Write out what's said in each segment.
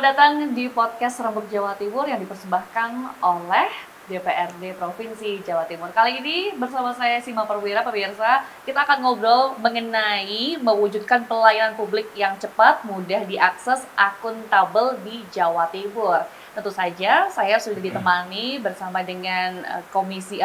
Selamat datang di podcast Rembuk Jawa Timur yang dipersembahkan oleh DPRD Provinsi Jawa Timur. Kali ini bersama saya Sima Perwira, pemirsa, kita akan ngobrol mengenai mewujudkan pelayanan publik yang cepat, mudah diakses, akuntabel di Jawa Timur. Tentu saja saya sudah ditemani bersama dengan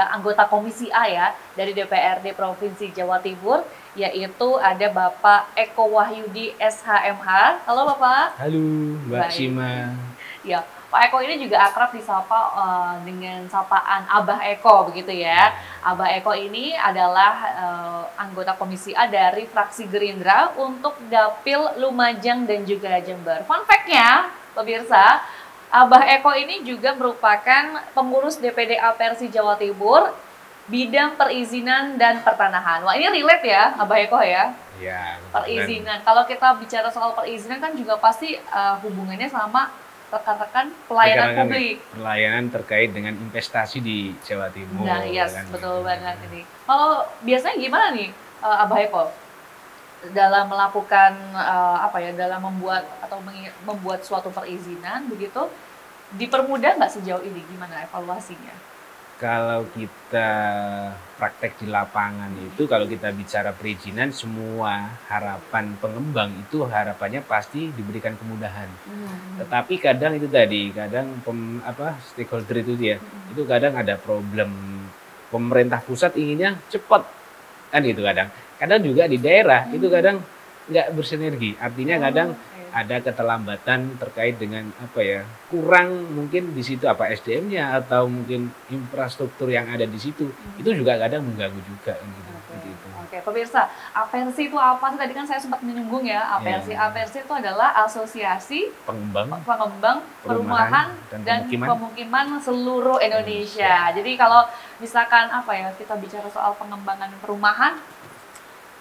anggota Komisi A ya dari DPRD Provinsi Jawa Timur, yaitu ada Bapak Eko Wahyudi SHMH. Halo Bapak. Halo Mbak Baik. Sima. Ya, Pak Eko ini juga akrab disapa dengan sapaan Abah Eko begitu ya. Abah Eko ini adalah anggota Komisi A dari fraksi Gerindra untuk Dapil Lumajang dan juga Jember. Fun fact-nya, pemirsa, Abah Eko ini juga merupakan pengurus DPD Apersi Jawa Timur, bidang perizinan dan pertanahan. Wah, ini relate ya, Abah Eko ya? Ya, Perizinan. Kalau kita bicara soal perizinan kan juga pasti hubungannya sama rekan-rekan pelayanan publik. Pelayanan terkait dengan investasi di Jawa Timur. Nah, yes, kan, betul gitu. banget ini. Kalau biasanya gimana nih, Abah Eko? Dalam melakukan dalam membuat suatu perizinan begitu, dipermudah nggak sejauh ini? Gimana evaluasinya? Kalau kita praktek di lapangan itu, kalau kita bicara perizinan, semua harapan pengembang itu harapannya pasti diberikan kemudahan. Tetapi kadang itu tadi, kadang stakeholder itu dia, itu kadang ada problem. Pemerintah pusat inginnya cepat, kan gitu kadang. Kadang juga di daerah itu kadang nggak bersinergi, artinya kadang ada keterlambatan terkait dengan kurang mungkin di situ SDM-nya atau mungkin infrastruktur yang ada di situ, itu juga kadang mengganggu juga gitu. Oke, pemirsa, Apersi itu apa sih? Tadi kan saya sempat menyinggung ya, Apersi. Apersi itu adalah asosiasi pengembang perumahan dan pemukiman seluruh Indonesia. Jadi kalau misalkan kita bicara soal pengembangan perumahan,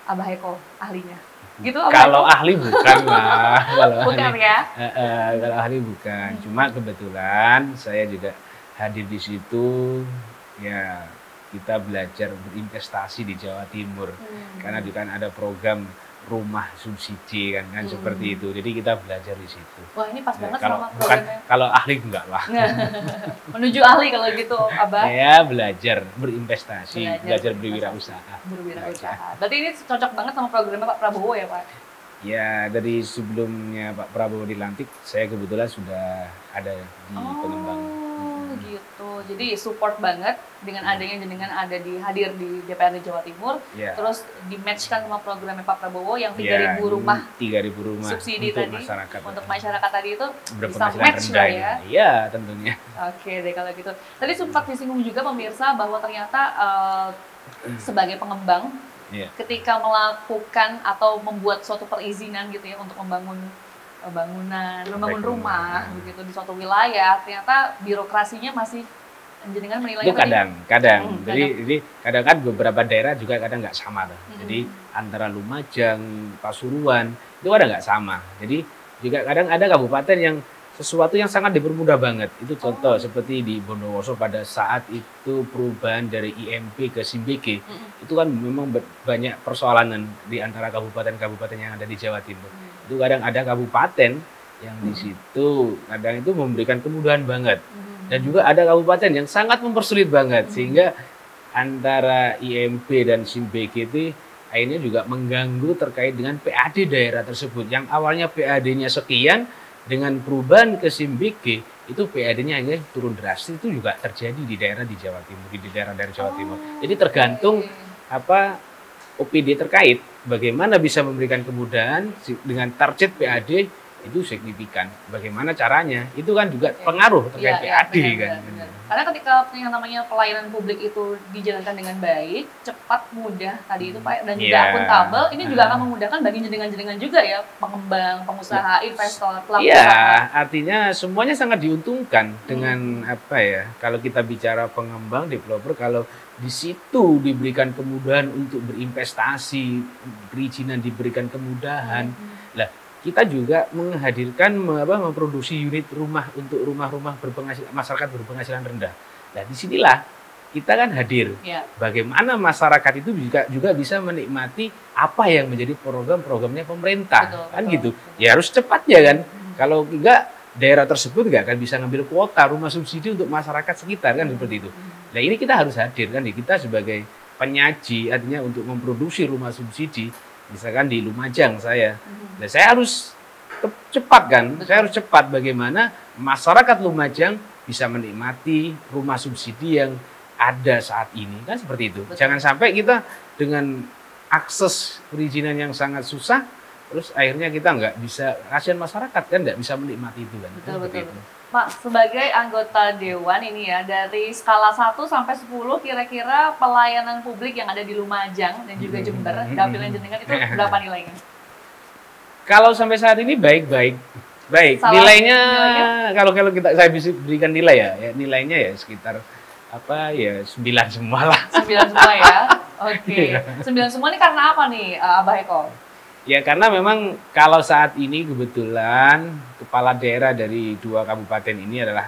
Abah Eko ahlinya. Gitu, kalau ahli bukan lah. Bukan ya? Kalau ahli bukan. Cuma kebetulan saya juga hadir di situ, ya kita belajar berinvestasi di Jawa Timur. Karena juga kan ada program rumah subsidi kan seperti itu. Jadi kita belajar di situ. Wah, ini pas banget sama programnya. Kalau ahli enggak lah. Menuju ahli kalau gitu, Abah. Ya, belajar berinvestasi, belajar berwirausaha. Berarti ini cocok banget sama programnya Pak Prabowo ya, Pak? Ya, dari sebelumnya Pak Prabowo dilantik, saya kebetulan sudah ada di pengembangan. Gitu. Jadi support banget dengan adanya jenengan hadir di DPRD Jawa Timur, terus di-matchkan sama programnya Pak Prabowo yang 3.000 rumah subsidi untuk tadi masyarakat. Untuk masyarakat tadi itu bisa match lah ya. Iya, tentunya. Oke deh kalau gitu. Tadi sempat disinggung juga pemirsa bahwa ternyata sebagai pengembang ketika melakukan atau membuat suatu perizinan gitu ya untuk membangun rumah begitu di suatu wilayah, ternyata birokrasinya masih jenengan menilainya itu kadang. Jadi kadang kan beberapa daerah juga kadang nggak sama tuh. Jadi antara Lumajang, Pasuruan itu kadang nggak sama. Jadi juga kadang ada kabupaten yang sesuatu yang sangat dipermudah banget. Itu contoh seperti di Bondowoso pada saat itu perubahan dari IMP ke SIMBG. Itu kan memang banyak persoalan di antara kabupaten-kabupaten yang ada di Jawa Timur. Itu kadang ada kabupaten yang di situ kadang itu memberikan kemudahan banget. Dan juga ada kabupaten yang sangat mempersulit banget. Sehingga antara IMP dan SIMBG itu akhirnya juga mengganggu terkait dengan PAD daerah tersebut. Yang awalnya PAD-nya sekian, dengan perubahan ke SIMBG itu PAD-nya hanya turun drastis. Itu juga terjadi di daerah di Jawa Timur, di daerah dari Jawa Timur. Jadi tergantung OPD terkait bagaimana bisa memberikan kemudahan dengan target PAD itu signifikan. Bagaimana caranya? Itu kan juga pengaruh terkait PAD kan. Benar. Karena ketika yang namanya pelayanan publik itu dijalankan dengan baik, cepat, mudah tadi itu Pak, dan juga akuntabel, ini juga akan memudahkan bagi jenengan-jenengan juga ya, pengembang, pengusaha, investor, pelaku usaha. Artinya semuanya sangat diuntungkan dengan kalau kita bicara pengembang, developer, kalau di situ diberikan kemudahan untuk berinvestasi, perizinan diberikan kemudahan. Kita juga menghadirkan memproduksi unit rumah untuk rumah-rumah masyarakat berpenghasilan rendah. Nah, disinilah kita kan hadir. Bagaimana masyarakat itu juga bisa menikmati apa yang menjadi program-programnya pemerintah. Betul. Ya harus cepat ya kan. Kalau enggak daerah tersebut nggak akan bisa ngambil kuota rumah subsidi untuk masyarakat sekitar kan seperti itu. Nah ini kita harus hadir kan, kita sebagai penyaji artinya untuk memproduksi rumah subsidi, misalkan di Lumajang saya, nah saya harus cepat kan, saya harus cepat bagaimana masyarakat Lumajang bisa menikmati rumah subsidi yang ada saat ini kan seperti itu. Jangan sampai kita dengan akses perizinan yang sangat susah, terus akhirnya kita nggak bisa, kasihan masyarakat kan nggak bisa menikmati itu kan. Betul. Pak, sebagai anggota Dewan ini ya, dari skala 1 sampai 10 kira-kira pelayanan publik yang ada di Lumajang dan juga Jember, dapilnya jenengan itu berapa nilainya? Kalau sampai saat ini baik. Nilainya kalau saya bisa berikan nilai ya nilainya ya sekitar 9 semua lah. 9 semua ya. Oke. 9 semua ini karena apa nih, Abah Eko? Ya karena memang kalau saat ini kebetulan kepala daerah dari 2 kabupaten ini adalah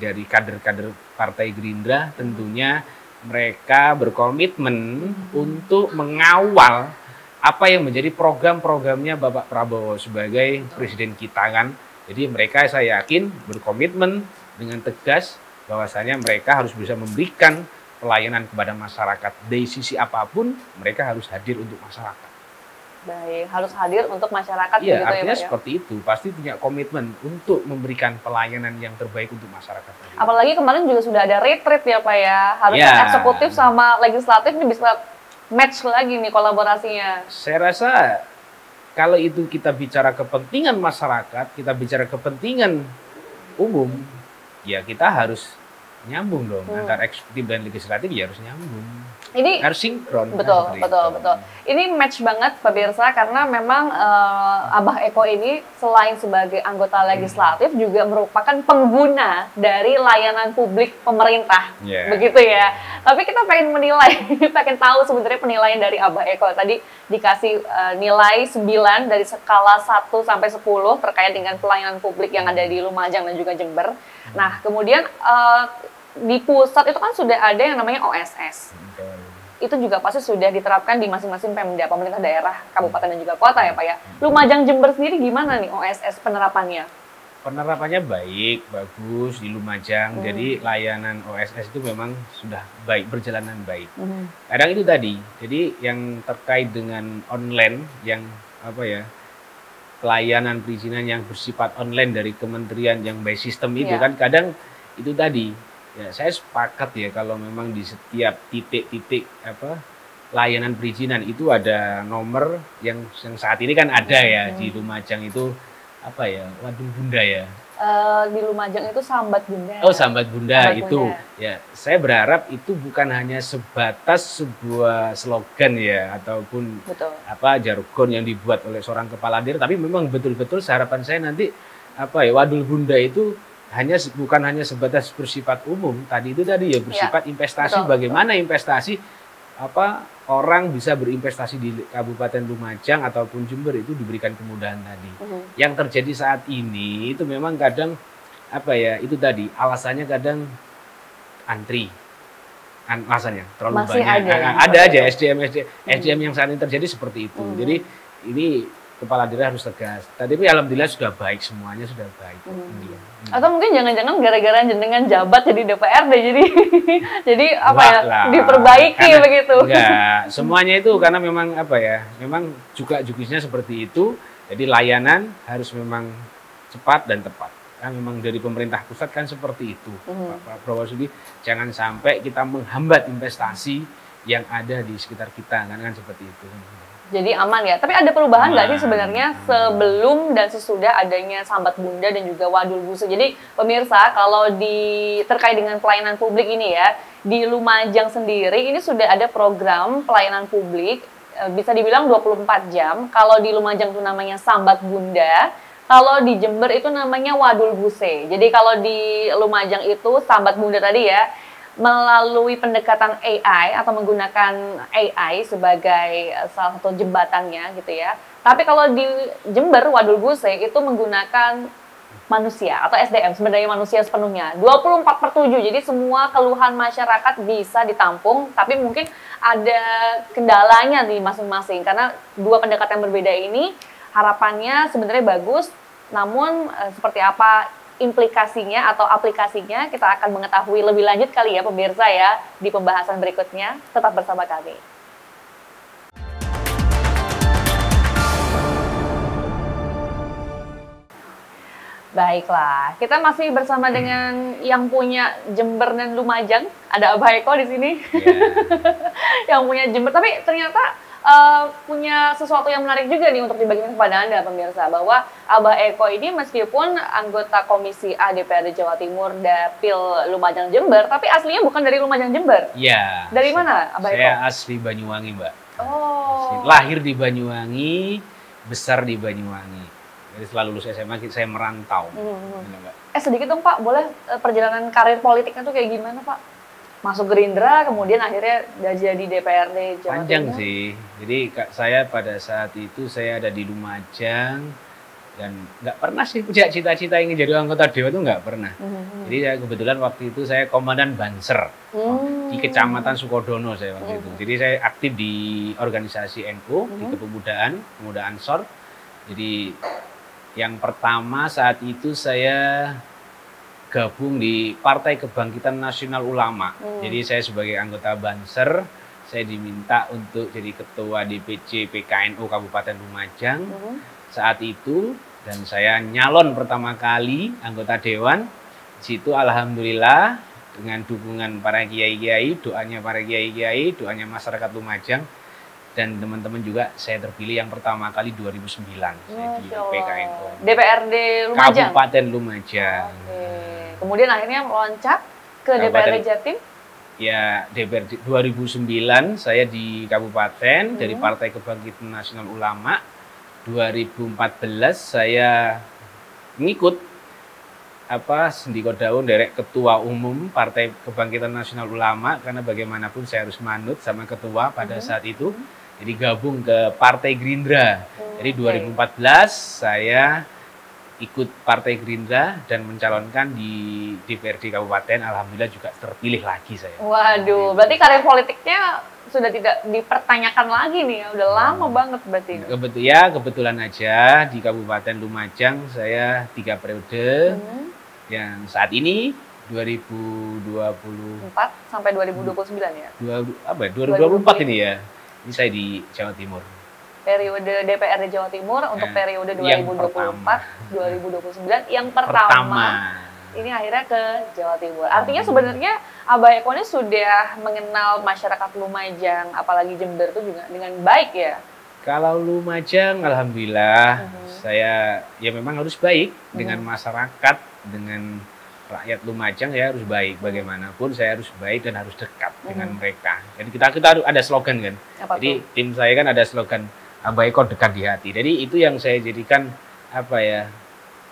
dari kader-kader Partai Gerindra, tentunya mereka berkomitmen untuk mengawal apa yang menjadi program-programnya Bapak Prabowo sebagai presiden kita kan. Jadi mereka saya yakin berkomitmen dengan tegas bahwasanya mereka harus bisa memberikan pelayanan kepada masyarakat. Dari sisi apapun mereka harus hadir untuk masyarakat. Baik, harus hadir untuk masyarakat. Iya, artinya seperti itu. Pasti punya komitmen untuk memberikan pelayanan yang terbaik untuk masyarakat. Apalagi kemarin juga sudah ada retreat ya Pak ya. Harusnya eksekutif sama legislatif ini bisa match lagi nih kolaborasinya. Saya rasa kalau itu kita bicara kepentingan masyarakat, kita bicara kepentingan umum, ya kita harus nyambung dong antara eksekutif dan legislatif, ya harus nyambung. Ini harus sinkron. Betul. Ini match banget pemirsa karena memang Abah Eko ini selain sebagai anggota legislatif juga merupakan pengguna dari layanan publik pemerintah. Begitu ya. Tapi kita pengen menilai, pengen tahu sebenarnya penilaian dari Abah Eko. Tadi dikasih nilai 9 dari skala 1 sampai 10 terkait dengan pelayanan publik yang ada di Lumajang dan juga Jember. Nah, kemudian di pusat itu kan sudah ada yang namanya OSS. Itu juga pasti sudah diterapkan di masing-masing Pemda, pemerintah daerah, kabupaten dan juga kota ya Pak ya. Lumajang Jember sendiri gimana nih OSS penerapannya? Penerapannya baik, bagus di Lumajang. Jadi layanan OSS itu memang sudah baik, berjalanan baik. Kadang itu tadi, jadi yang terkait dengan online, yang pelayanan perizinan yang bersifat online dari kementerian yang by system itu kan kadang itu tadi. Ya, saya sepakat ya kalau memang di setiap titik-titik layanan perizinan itu ada nomor yang saat ini kan ada ya di Lumajang itu Wadul Bunda ya. Di Lumajang itu Sambat Bunda. Oh, Sambat Bunda itu. Ya, saya berharap itu bukan hanya sebatas sebuah slogan ya ataupun jargon yang dibuat oleh seorang kepala daerah, tapi memang betul-betul harapan saya nanti Wadul Bunda itu bukan hanya sebatas bersifat umum, tadi ya bersifat investasi. Bagaimana investasi orang bisa berinvestasi di Kabupaten Lumajang ataupun Jember itu diberikan kemudahan tadi. Yang terjadi saat ini itu memang kadang itu tadi alasannya kadang antri. Alasannya terlalu masih banyak. Ada aja SDM yang saat ini terjadi seperti itu. Jadi ini kepala daerah harus tegas. Tapi alhamdulillah sudah baik, semuanya sudah baik. Atau mungkin jangan-jangan gara-gara jenengan jabat jadi DPRD jadi diperbaiki begitu. Enggak, semuanya itu karena memang memang juga jukisnya seperti itu. Jadi layanan harus memang cepat dan tepat. Kan memang dari pemerintah pusat kan seperti itu. Pak Prabowo jangan sampai kita menghambat investasi yang ada di sekitar kita, kan seperti itu. Jadi aman ya. Tapi ada perubahan nggak sih sebenarnya sebelum dan sesudah adanya Sambat Bunda dan juga Wadul Buse? Jadi pemirsa, kalau terkait dengan pelayanan publik ini ya, di Lumajang sendiri ini sudah ada program pelayanan publik bisa dibilang 24 jam. Kalau di Lumajang itu namanya Sambat Bunda, kalau di Jember itu namanya Wadul Buse. Jadi kalau di Lumajang itu Sambat Bunda tadi ya, melalui pendekatan AI atau menggunakan AI sebagai salah satu jembatannya gitu ya. Tapi kalau di Jember, Wadul Buse itu menggunakan manusia atau SDM, sumber daya manusia sepenuhnya. 24/7, jadi semua keluhan masyarakat bisa ditampung, tapi mungkin ada kendalanya di masing-masing. Karena dua pendekatan berbeda ini harapannya sebenarnya bagus, Namun seperti apa implikasinya atau aplikasinya kita akan mengetahui lebih lanjut kali ya pemirsa ya di pembahasan berikutnya. Tetap bersama kami. Baiklah, kita masih bersama dengan yang punya Jember dan Lumajang. Ada Abah Eko di sini, yang punya Jember. Tapi ternyata punya sesuatu yang menarik juga nih untuk dibagikan kepada Anda pemirsa, bahwa Abah Eko ini meskipun anggota Komisi A DPRD Jawa Timur Dapil Lumajang Jember, tapi aslinya bukan dari Lumajang Jember. Iya. Dari mana Abah Eko? Saya asli Banyuwangi, Mbak. Oh. Lahir di Banyuwangi, besar di Banyuwangi. Jadi setelah lulus SMA saya merantau. Sedikit dong Pak, boleh perjalanan karir politiknya tuh kayak gimana Pak? Masuk Gerindra, kemudian akhirnya udah jadi DPRD Jawa Panjang Timur. sih. Jadi saya pada saat itu saya ada di Lumajang dan nggak pernah sih punya cita-cita ingin jadi anggota Dewan, itu nggak pernah. Jadi ya kebetulan waktu itu saya komandan Banser di Kecamatan Sukodono saya waktu itu. Jadi saya aktif di organisasi NU di kepemudaan, pemuda Ansor. Jadi yang pertama saat itu saya gabung di Partai Kebangkitan Nasional Ulama. Jadi saya sebagai anggota Banser, saya diminta untuk jadi ketua DPC PKNU Kabupaten Lumajang saat itu, dan saya nyalon pertama kali anggota dewan. Di situ alhamdulillah dengan dukungan para kiai-kiai, doanya para kiai-kiai, doanya masyarakat Lumajang, dan teman-teman juga saya terpilih yang pertama kali 2009 saya di PKNU DPRD Lumajang. Kabupaten Lumajang. Oke. Kemudian akhirnya meloncat ke DPRD Jatim. Ya, DPRD 2009 saya di kabupaten dari Partai Kebangkitan Nasional Ulama. 2014 saya ngikut Sendiko Daun derek ketua umum Partai Kebangkitan Nasional Ulama, karena bagaimanapun saya harus manut sama ketua pada saat itu. Jadi gabung ke Partai Gerindra. Jadi 2014 saya ikut Partai Gerindra dan mencalonkan di DPRD Kabupaten. Alhamdulillah juga terpilih lagi saya. Waduh, berarti karir politiknya sudah tidak dipertanyakan lagi nih ya, udah lama banget berarti. Kebetulan aja di Kabupaten Lumajang saya 3 periode. Yang saat ini 2024 sampai 2029 ya? 2024 ini ya. Ini saya di Jawa Timur. Periode DPRD Jawa Timur untuk periode 2024-2029 yang pertama. Ini akhirnya ke Jawa Timur. Artinya sebenarnya Abah Eko ini sudah mengenal masyarakat Lumajang, apalagi Jember itu juga dengan baik ya? Kalau Lumajang, alhamdulillah saya ya memang harus baik dengan masyarakat, dengan rakyat Lumajang ya harus baik. Bagaimanapun saya harus baik dan harus dekat dengan mereka. Jadi kita harus ada slogan kan. Jadi tim saya kan ada slogan Abah Eko dekat di hati. Jadi itu yang saya jadikan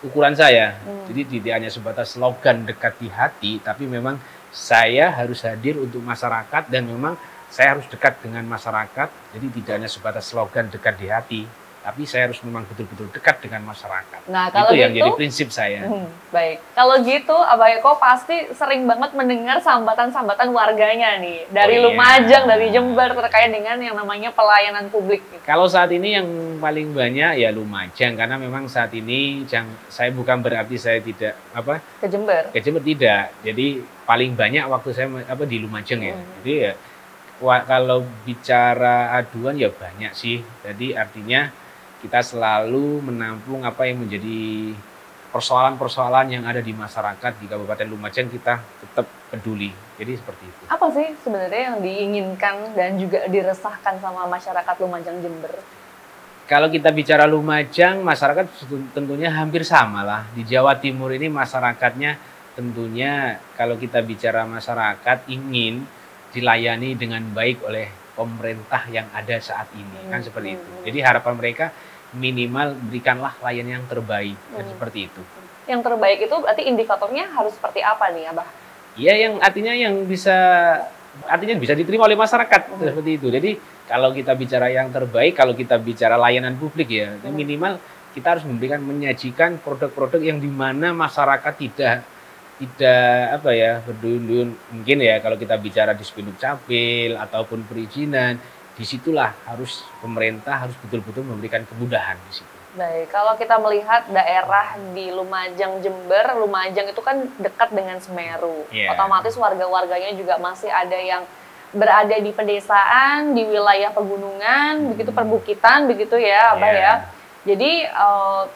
ukuran saya. Jadi tidak hanya sebatas slogan dekat di hati, tapi memang saya harus hadir untuk masyarakat dan memang saya harus dekat dengan masyarakat. Jadi tidak hanya sebatas slogan dekat di hati, tapi saya harus memang betul-betul dekat dengan masyarakat. Nah, kalau itu yang jadi prinsip saya. Baik, kalau gitu Abah Eko pasti sering banget mendengar sambatan-sambatan warganya nih dari Lumajang, dari Jember terkait dengan yang namanya pelayanan publik. Kalau saat ini yang paling banyak ya Lumajang, karena memang saat ini saya bukan berarti saya tidak ke Jember. Ke Jember tidak. Jadi paling banyak waktu saya di Lumajang ya. Jadi ya kalau bicara aduan ya banyak sih. Jadi artinya kita selalu menampung apa yang menjadi persoalan-persoalan yang ada di masyarakat di Kabupaten Lumajang, kita tetap peduli. Jadi seperti itu. Apa sih sebenarnya yang diinginkan dan juga diresahkan sama masyarakat Lumajang Jember? Kalau kita bicara Lumajang, masyarakat tentunya hampir sama lah. Di Jawa Timur ini masyarakatnya tentunya kalau kita bicara masyarakat ingin dilayani dengan baik oleh pemerintah yang ada saat ini, kan seperti itu. Jadi harapan mereka minimal berikanlah layanan yang terbaik, dan seperti itu. Yang terbaik itu berarti indikatornya harus seperti apa nih, Abah? Iya, yang artinya bisa diterima oleh masyarakat, seperti itu. Jadi kalau kita bicara yang terbaik, kalau kita bicara layanan publik ya, minimal kita harus menyajikan produk-produk yang dimana masyarakat tidak berduyun-duyun. Mungkin ya kalau kita bicara di Spenduk Capil ataupun perizinan, disitulah pemerintah harus betul-betul memberikan kemudahan di situ. Baik, kalau kita melihat daerah di Lumajang, Jember, Lumajang itu kan dekat dengan Semeru. Iya. Otomatis warga-warganya juga masih ada yang berada di pedesaan, di wilayah pegunungan, begitu perbukitan, begitu ya, Abah Iya. ya. Jadi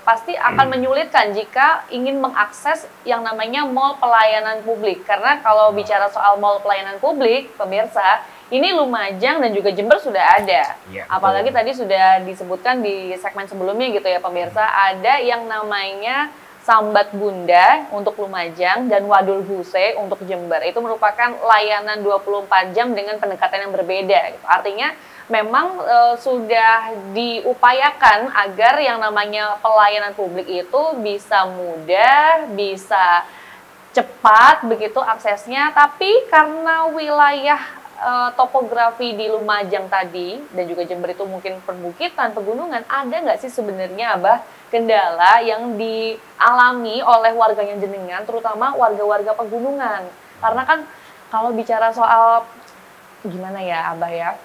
pasti akan menyulitkan jika ingin mengakses yang namanya mall pelayanan publik. Karena kalau bicara soal mall pelayanan publik, pemirsa, ini Lumajang dan juga Jember sudah ada. Iya, Apalagi betul. tadi sudah disebutkan di segmen sebelumnya gitu ya pemirsa, ada yang namanya Sambat Bunda untuk Lumajang dan Wadul Huse untuk Jember. Itu merupakan layanan 24 jam dengan pendekatan yang berbeda. Gitu. Artinya memang sudah diupayakan agar yang namanya pelayanan publik itu bisa mudah, bisa cepat begitu aksesnya, tapi karena wilayah topografi di Lumajang tadi dan juga Jember itu mungkin perbukitan, pegunungan, ada nggak sih sebenarnya Abah kendala yang dialami oleh warganya jenengan, terutama warga-warga pegunungan? Karena kan kalau bicara soal gimana ya Abah ya,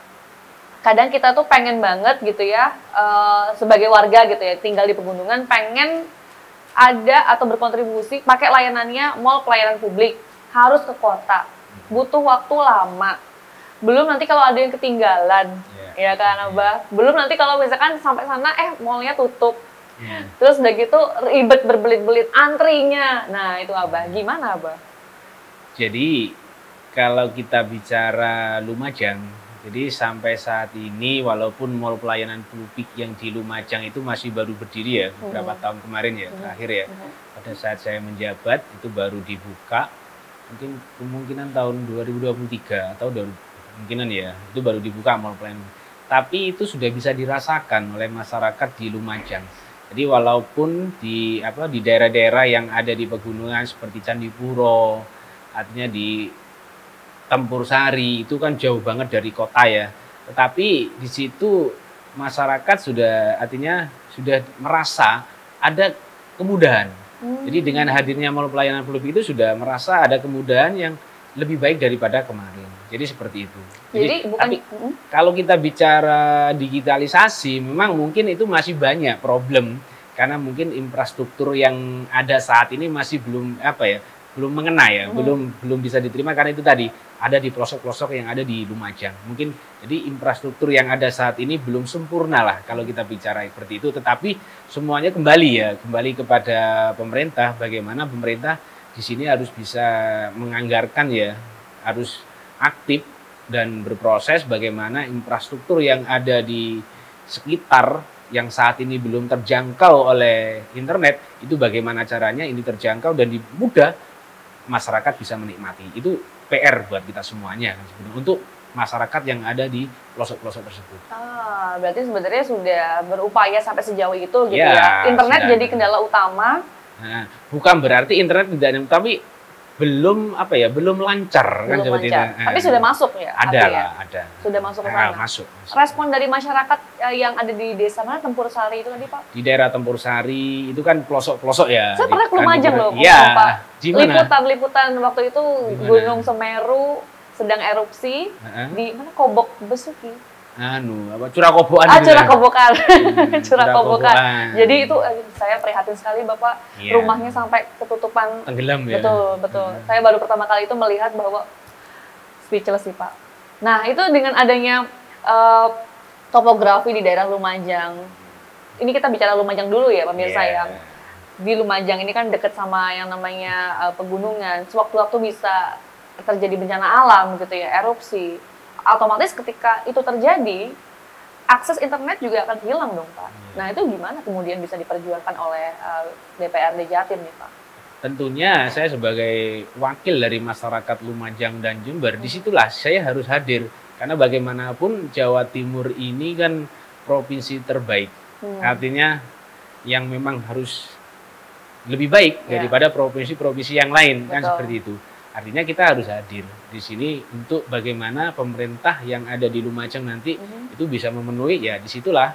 kadang kita tuh pengen banget gitu ya sebagai warga gitu ya tinggal di pegunungan pengen ada atau berkontribusi pakai layanannya mall pelayanan publik, harus ke kota, butuh waktu lama. Belum nanti kalau ada yang ketinggalan, ya kan Abah. Belum nanti kalau misalkan sampai sana mallnya tutup. Terus udah gitu ribet berbelit-belit antrinya. Nah itu Abah, gimana Abah? Jadi kalau kita bicara Lumajang, jadi sampai saat ini walaupun mall pelayanan publik yang di Lumajang itu masih baru berdiri ya, beberapa tahun kemarin ya, terakhir ya. Pada saat saya menjabat itu baru dibuka, mungkin kemungkinan tahun 2023 atau kemungkinan ya, itu baru dibuka mall pelayanan. Tapi itu sudah bisa dirasakan oleh masyarakat di Lumajang. Jadi walaupun di daerah-daerah yang ada di pegunungan seperti Candipuro, artinya di Tempur Sari itu kan jauh banget dari kota ya. Tetapi di situ masyarakat sudah merasa ada kemudahan. Jadi dengan hadirnya mall pelayanan publik itu sudah merasa ada kemudahan yang lebih baik daripada kemarin. Jadi seperti itu. Tapi kalau kita bicara digitalisasi, memang mungkin itu masih banyak problem karena mungkin infrastruktur yang ada saat ini masih belum belum mengena ya, belum bisa diterima karena itu tadi ada di pelosok-pelosok yang ada di Lumajang. Mungkin jadi infrastruktur yang ada saat ini belum sempurna lah kalau kita bicara seperti itu. Tetapi semuanya kembali kepada pemerintah. Bagaimana pemerintah di sini harus bisa menganggarkan ya, harus aktif dan berproses bagaimana infrastruktur yang ada di sekitar yang saat ini belum terjangkau oleh internet, itu bagaimana caranya ini terjangkau dan mudah masyarakat bisa menikmati. Itu PR buat kita semuanya untuk masyarakat yang ada di pelosok-pelosok tersebut. Berarti sebenarnya sudah berupaya sampai sejauh itu gitu ya. Internet jadi kendala utama. Nah, bukan berarti internet tidak, tapi belum lancar belum kan seperti lancar. itu. Tapi sudah masuk ya? Ada. Sudah masuk ke sana. Masuk. Respon dari masyarakat yang ada di desa mana Tempur Sari itu tadi Pak? Di daerah Tempur Sari itu kan pelosok-pelosok ya. Saya pernah ke Lumajang loh, Iya. Pak. Liputan waktu itu Gunung Semeru sedang erupsi di mana Kobok Besuki. Curah Kobokan. Curah Kobokan. Curah Kobokan. Jadi itu saya prihatin sekali Bapak, rumahnya sampai ketutupan. Tenggelam ya. Betul. Saya baru pertama kali itu melihat bahwa speechless sih Pak. Nah itu dengan adanya topografi di daerah Lumajang. Ini kita bicara Lumajang dulu ya pemirsa ya. Di Lumajang ini kan dekat sama yang namanya pegunungan. Sewaktu-waktu bisa terjadi bencana alam gitu ya, erupsi. Otomatis ketika itu terjadi, akses internet juga akan hilang dong Pak. Nah itu gimana kemudian bisa diperjuangkan oleh DPRD Jatim nih Pak? Tentunya saya sebagai wakil dari masyarakat Lumajang dan Jember, disitulah saya harus hadir. Karena bagaimanapun Jawa Timur ini kan provinsi terbaik. Artinya yang memang harus lebih baik daripada provinsi-provinsi yang lain. Betul. Kan seperti itu. Artinya kita harus hadir di sini untuk bagaimana pemerintah yang ada di Lumajang nanti itu bisa memenuhi, ya disitulah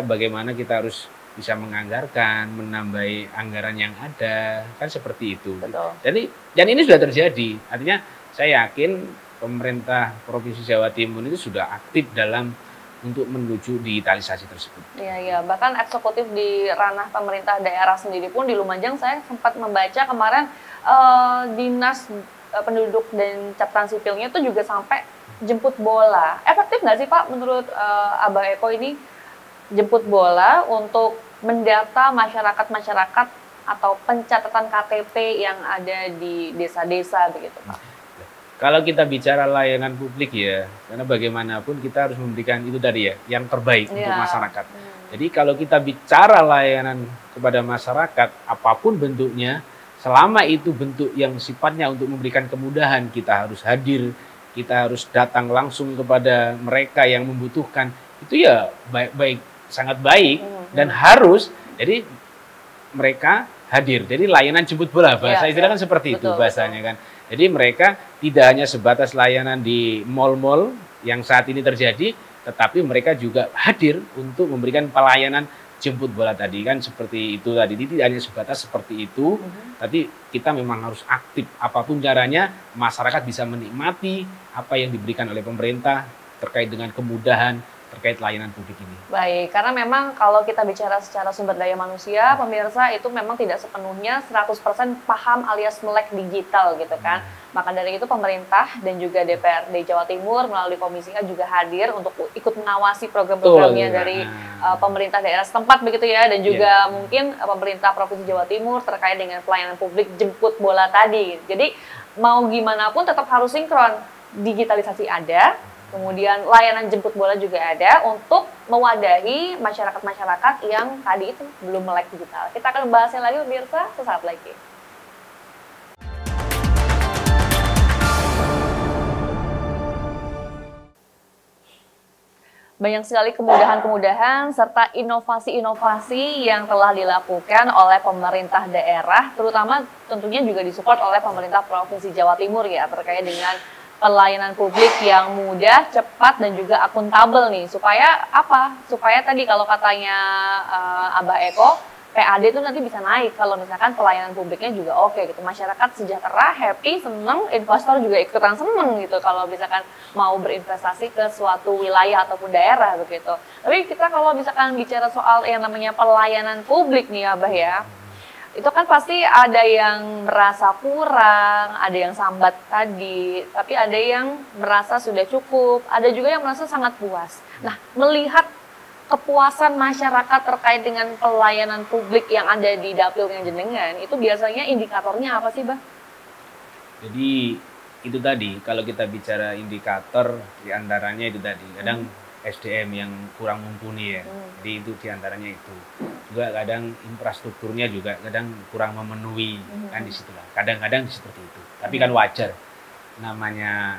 bagaimana kita harus bisa menganggarkan, menambahi anggaran yang ada, kan seperti itu. Betul. Dan ini sudah terjadi. Artinya saya yakin pemerintah Provinsi Jawa Timur itu sudah aktif dalam untuk menuju digitalisasi tersebut. Iya, iya. Bahkan eksekutif di ranah pemerintah daerah sendiri pun di Lumajang saya sempat membaca kemarin dinas penduduk dan catatan sipilnya itu juga sampai jemput bola. Efektif nggak sih Pak menurut Abah Eko ini jemput bola untuk mendata masyarakat-masyarakat atau pencatatan KTP yang ada di desa-desa begitu Pak? Kalau kita bicara layanan publik ya, karena bagaimanapun kita harus memberikan itu tadi ya, yang terbaik untuk masyarakat. Jadi kalau kita bicara layanan kepada masyarakat, apapun bentuknya, selama itu bentuk yang sifatnya untuk memberikan kemudahan, kita harus hadir, kita harus datang langsung kepada mereka yang membutuhkan, itu ya baik-baik, sangat baik, dan harus, jadi mereka hadir. Jadi layanan jemput bola, bahasa istilah kan seperti itu bahasanya kan. Jadi mereka tidak hanya sebatas layanan di mal-mal yang saat ini terjadi, tetapi mereka juga hadir untuk memberikan pelayanan jemput bola tadi kan seperti itu tadi. Jadi tidak hanya sebatas seperti itu, tapi kita memang harus aktif. Apapun caranya, masyarakat bisa menikmati apa yang diberikan oleh pemerintah terkait dengan kemudahan terkait layanan publik ini. Baik, karena memang kalau kita bicara secara sumber daya manusia, pemirsa itu memang tidak sepenuhnya 100% paham alias melek digital gitu kan. Maka dari itu pemerintah dan juga DPRD Jawa Timur melalui Komisi A juga hadir untuk ikut mengawasi program-programnya dari pemerintah daerah setempat begitu ya, dan juga mungkin pemerintah Provinsi Jawa Timur terkait dengan pelayanan publik jemput bola tadi. Jadi mau gimana pun tetap harus sinkron, digitalisasi ada, kemudian layanan jemput bola juga ada untuk mewadahi masyarakat-masyarakat yang tadi itu belum melek digital. Kita akan membahasnya lagi pemirsa sesaat lagi. Banyak sekali kemudahan-kemudahan serta inovasi-inovasi yang telah dilakukan oleh pemerintah daerah, terutama tentunya juga disupport oleh pemerintah Provinsi Jawa Timur ya, terkait dengan pelayanan publik yang mudah, cepat, dan juga akuntabel nih. Supaya apa? Supaya tadi kalau katanya Abah Eko, PAD itu nanti bisa naik kalau misalkan pelayanan publiknya juga oke gitu. Masyarakat sejahtera, happy, seneng, investor juga ikutan seneng gitu kalau misalkan mau berinvestasi ke suatu wilayah ataupun daerah begitu. Tapi kita kalau misalkan bicara soal yang namanya pelayanan publik nih Abah ya, itu kan pasti ada yang merasa kurang, ada yang sambat tadi, tapi ada yang merasa sudah cukup, ada juga yang merasa sangat puas. Nah, melihat kepuasan masyarakat terkait dengan pelayanan publik yang ada di dapilnya jenengan, itu biasanya indikatornya apa sih, Bah? Jadi itu tadi, kalau kita bicara indikator, diantaranya itu tadi, kadang SDM yang kurang mumpuni ya, jadi itu diantaranya itu. Juga kadang infrastrukturnya juga kadang kurang memenuhi, kan di situlah. Kadang-kadang seperti itu. Tapi kan wajar, namanya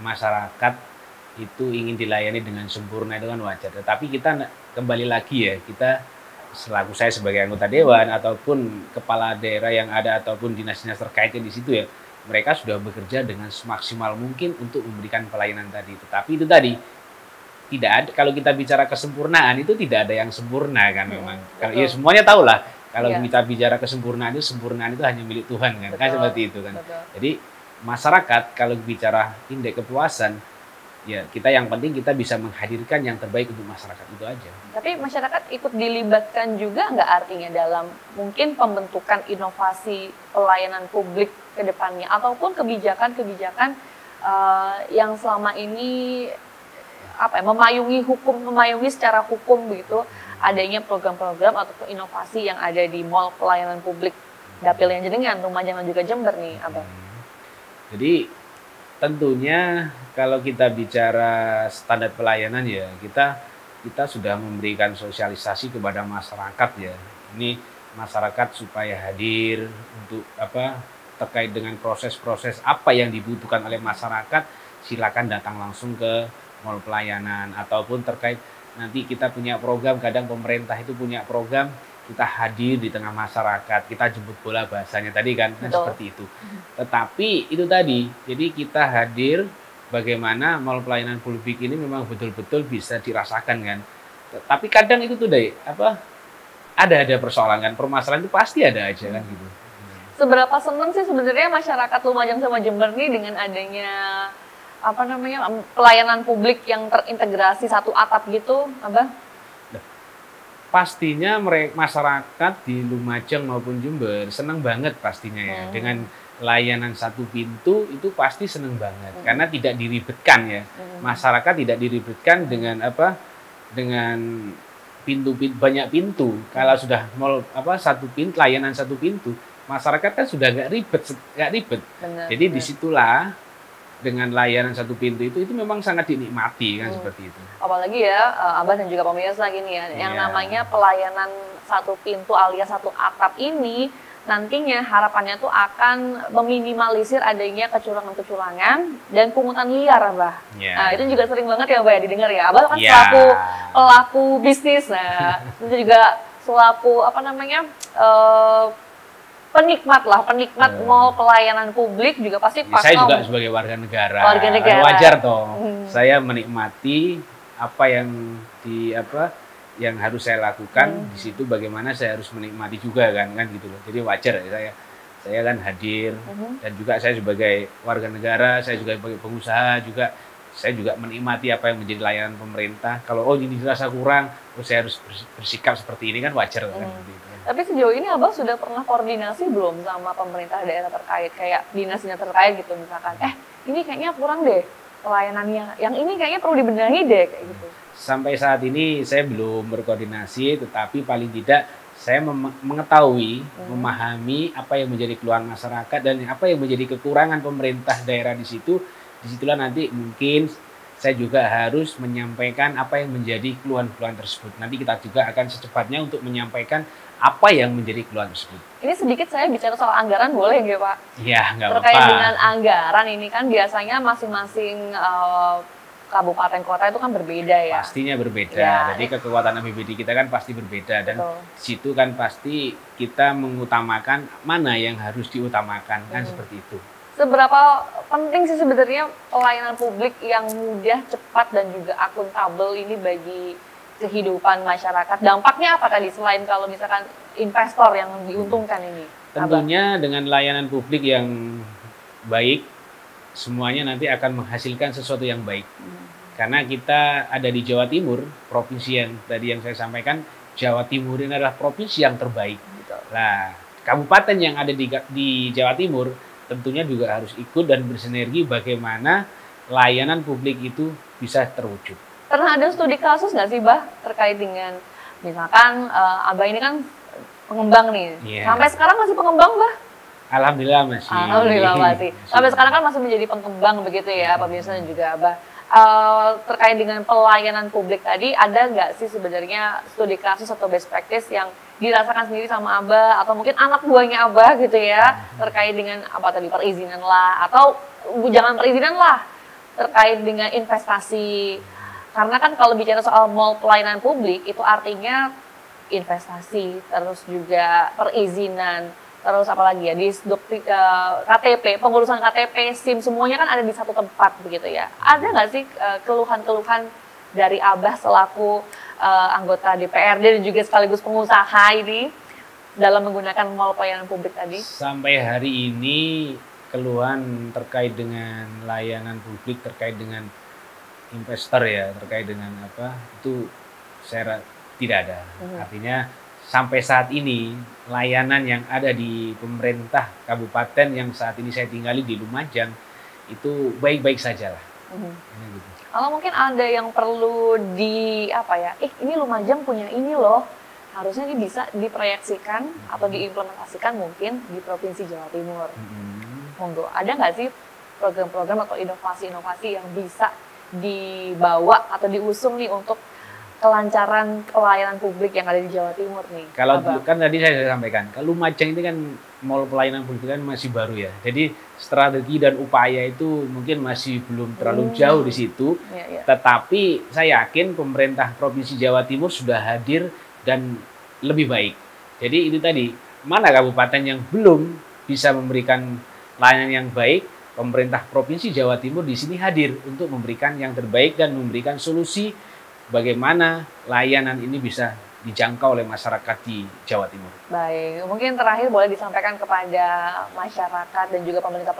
masyarakat itu ingin dilayani dengan sempurna, itu kan wajar. Tetapi kita kembali lagi ya, kita selaku saya sebagai anggota dewan ataupun kepala daerah yang ada ataupun dinas-dinas terkaitnya di situ ya, mereka sudah bekerja dengan semaksimal mungkin untuk memberikan pelayanan tadi. Tetapi itu tadi, tidak ada, kalau kita bicara kesempurnaan itu tidak ada yang sempurna kan memang. Kalau ya semuanya tahu lah, kalau kita bicara kesempurnaan itu hanya milik Tuhan kan, kan seperti itu kan. Jadi masyarakat kalau bicara indeks kepuasan, ya kita yang penting kita bisa menghadirkan yang terbaik untuk masyarakat, itu aja. Tapi masyarakat ikut dilibatkan juga nggak artinya dalam mungkin pembentukan inovasi pelayanan publik ke depannya ataupun kebijakan-kebijakan yang selama ini memayungi secara hukum begitu adanya program-program ataupun inovasi yang ada di mall pelayanan publik dapil yang jenengan, Lumajang dan juga Jember nih, Abang. Jadi tentunya kalau kita bicara standar pelayanan ya kita sudah memberikan sosialisasi kepada masyarakat ya. Ini masyarakat supaya hadir untuk terkait dengan proses-proses apa yang dibutuhkan oleh masyarakat, silakan datang langsung ke mall pelayanan ataupun terkait nanti kita punya program, kadang pemerintah itu punya program, kita hadir di tengah masyarakat, kita jemput bola bahasanya tadi kan seperti itu. Tetapi itu tadi, jadi kita hadir bagaimana mall pelayanan publik ini memang betul-betul bisa dirasakan kan. Tapi kadang itu tuh ada persoalan kan, permasalahan itu pasti ada aja kan gitu. Seberapa senang sih sebenarnya masyarakat Lumajang sama Jember ini dengan adanya apa namanya pelayanan publik yang terintegrasi satu atap gitu, Abah? Pastinya masyarakat di Lumajang maupun Jember senang banget pastinya ya dengan layanan satu pintu itu pasti senang banget karena tidak diribetkan ya. Masyarakat tidak diribetkan dengan dengan banyak pintu. Kalau sudah satu pintu layanan satu pintu, masyarakat kan sudah nggak ribet. Jadi disitulah dengan layanan satu pintu itu memang sangat dinikmati kan seperti itu. Apalagi ya Abah dan juga pemirsa gini ya, yang namanya pelayanan satu pintu alias satu atap ini nantinya harapannya tuh akan meminimalisir adanya kecurangan-kecurangan dan pungutan liar, Abah. Nah, itu juga sering banget ya, Abah ya didengar ya. Abah kan selaku pelaku bisnis, nah itu juga selaku penikmat mall pelayanan publik juga pasti saya juga sebagai warga negara. Wajar toh. Saya menikmati apa yang yang harus saya lakukan di situ, bagaimana saya harus menikmati juga kan gitu loh. Jadi wajar ya saya kan hadir dan juga saya sebagai warga negara, saya juga sebagai pengusaha juga saya juga menikmati apa yang menjadi layanan pemerintah. Kalau ini dirasa kurang, saya harus bersikap seperti ini kan wajar kan gitu. Tapi sejauh ini Abang sudah pernah koordinasi belum sama pemerintah daerah terkait, kayak dinas-dinas terkait gitu misalkan, ini kayaknya kurang deh pelayanannya, yang ini kayaknya perlu dibenahi deh kayak gitu. Sampai saat ini saya belum berkoordinasi, tetapi paling tidak saya mengetahui, memahami apa yang menjadi keluhan masyarakat dan apa yang menjadi kekurangan pemerintah daerah di situ. Disitulah nanti mungkin saya juga harus menyampaikan apa yang menjadi keluhan-keluhan tersebut. Nanti kita juga akan secepatnya untuk menyampaikan apa yang menjadi keluhan tersebut. Ini sedikit saya bicara soal anggaran, boleh nggak Pak? Iya, nggak apa-apa. Terkait dengan anggaran ini kan biasanya masing-masing kabupaten kota itu kan berbeda ya. Pastinya berbeda. Jadi kekuatan APBD kita kan pasti berbeda dan di situ kan pasti kita mengutamakan mana yang harus diutamakan kan seperti itu. Seberapa penting sih sebenarnya pelayanan publik yang mudah, cepat dan juga akuntabel ini bagi kehidupan masyarakat? Dampaknya apa tadi selain kalau misalkan investor yang diuntungkan ini? Tentunya dengan layanan publik yang baik, semuanya nanti akan menghasilkan sesuatu yang baik. Karena kita ada di Jawa Timur, provinsi yang tadi yang saya sampaikan, Jawa Timur ini adalah provinsi yang terbaik. Nah, kabupaten yang ada di Jawa Timur tentunya juga harus ikut dan bersinergi bagaimana layanan publik itu bisa terwujud. Pernah ada studi kasus nggak sih, Bah, terkait dengan misalkan Abah ini kan pengembang nih, sampai sekarang masih pengembang, Bah? Alhamdulillah masih. Alhamdulillah masih. Sampai sekarang kan masih menjadi pengembang begitu ya, pemirsa dan juga Abah. Terkait dengan pelayanan publik tadi, ada nggak sih sebenarnya studi kasus atau best practice yang dirasakan sendiri sama Abah atau mungkin anak buahnya Abah gitu ya, terkait dengan apa tadi perizinan lah atau jangan perizinan lah, terkait dengan investasi. Karena kan kalau bicara soal mall pelayanan publik itu artinya investasi, terus juga perizinan, terus apa lagi ya, di KTP, pengurusan KTP, SIM, semuanya kan ada di satu tempat begitu ya. Ada nggak sih keluhan-keluhan dari Abah selaku anggota DPRD dan juga sekaligus pengusaha ini dalam menggunakan mall pelayanan publik tadi? Sampai hari ini keluhan terkait dengan layanan publik, terkait dengan investor ya, terkait dengan apa, itu saya tidak ada. Artinya sampai saat ini layanan yang ada di pemerintah kabupaten yang saat ini saya tinggali di Lumajang itu baik-baik saja lah. Gitu. Kalau mungkin ada yang perlu ini Lumajang punya ini loh, harusnya ini bisa diproyeksikan atau diimplementasikan mungkin di Provinsi Jawa Timur. Monggo, ada nggak sih program-program atau inovasi-inovasi yang bisa dibawa atau diusung nih untuk kelancaran pelayanan publik yang ada di Jawa Timur nih? Kalau kan tadi saya sampaikan, kalau Lumajang ini kan mall pelayanan publik kan masih baru ya. Jadi strategi dan upaya itu mungkin masih belum terlalu jauh di situ. Tetapi saya yakin pemerintah Provinsi Jawa Timur sudah hadir dan lebih baik. Jadi itu tadi, mana kabupaten yang belum bisa memberikan layanan yang baik, pemerintah Provinsi Jawa Timur di sini hadir untuk memberikan yang terbaik dan memberikan solusi bagaimana layanan ini bisa dijangkau oleh masyarakat di Jawa Timur. Baik, mungkin terakhir boleh disampaikan kepada masyarakat dan juga pemerintah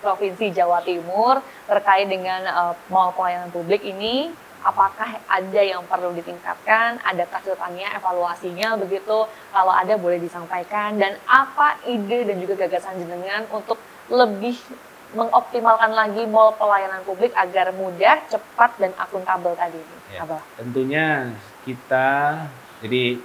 Provinsi Jawa Timur terkait dengan mall pelayanan publik ini, apakah ada yang perlu ditingkatkan, ada catatannya, evaluasinya begitu, kalau ada boleh disampaikan, dan apa ide dan juga gagasan jenengan untuk lebih mengoptimalkan lagi mall pelayanan publik agar mudah, cepat, dan akuntabel tadi. Ya, tentunya jadi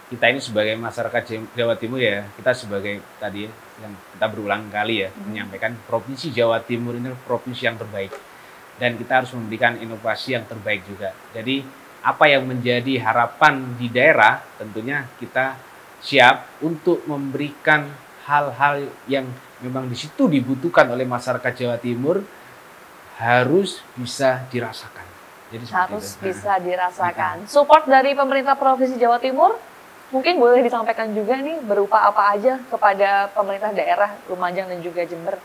kita ini sebagai masyarakat Jawa Timur ya, kita sebagai tadi yang kita berulang kali ya menyampaikan Provinsi Jawa Timur ini provinsi yang terbaik dan kita harus memberikan inovasi yang terbaik juga. Jadi apa yang menjadi harapan di daerah tentunya kita siap untuk memberikan hal-hal yang memang di situ dibutuhkan oleh masyarakat Jawa Timur harus bisa dirasakan. Jadi harus bisa dirasakan. Support dari pemerintah Provinsi Jawa Timur mungkin boleh disampaikan juga nih berupa apa aja kepada pemerintah daerah Lumajang dan juga Jember.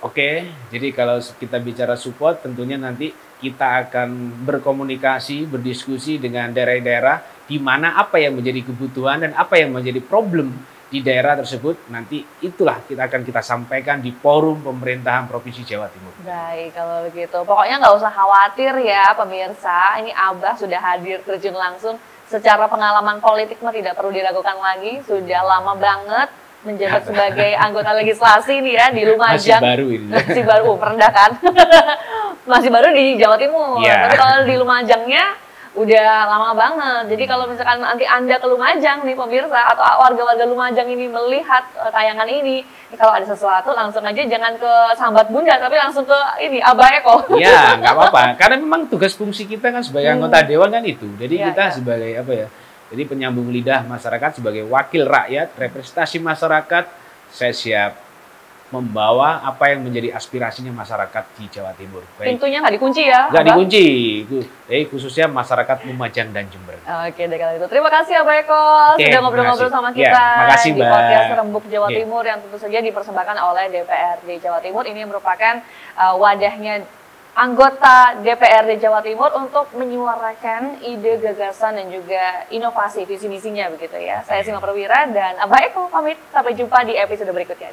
Oke, jadi kalau kita bicara support tentunya nanti kita akan berkomunikasi, berdiskusi dengan daerah-daerah di mana apa yang menjadi kebutuhan dan apa yang menjadi problem di daerah tersebut, nanti itulah kita sampaikan di forum pemerintahan Provinsi Jawa Timur. Baik, kalau begitu. Pokoknya nggak usah khawatir ya pemirsa, ini Abah sudah hadir terjun langsung. Secara pengalaman politik mah tidak perlu diragukan lagi, sudah lama banget menjabat sebagai anggota legislasi nih ya di Lumajang. Masih baru ini. Masih baru, merendah kan? Masih baru di Jawa Timur, tapi kalau di Lumajangnya udah lama banget. Jadi kalau misalkan nanti Anda ke Lumajang nih pemirsa atau warga-warga Lumajang ini melihat tayangan ini, kalau ada sesuatu langsung aja jangan ke Sambat Bunda tapi langsung ke ini Abah Eko. Iya, nggak apa-apa. Karena memang tugas fungsi kita kan sebagai anggota dewan kan itu. Jadi kita sebagai apa ya? Jadi penyambung lidah masyarakat sebagai wakil rakyat, representasi masyarakat, saya siap membawa apa yang menjadi aspirasinya masyarakat di Jawa Timur. Baik. Pintunya nggak dikunci ya? Nggak dikunci, jadi khususnya masyarakat Lumajang dan Jember. Oke, deh kalau itu. Terima kasih Abah Eko sudah ngobrol-ngobrol sama kita makasih, di podcast Rembuk Jawa Timur yang tentu saja dipersembahkan oleh DPRD Jawa Timur. Ini merupakan wadahnya anggota DPRD Jawa Timur untuk menyuarakan ide, gagasan, dan juga inovasi visi misinya begitu ya. Saya Sima Perwira dan Abah Eko pamit. Sampai jumpa di episode berikutnya.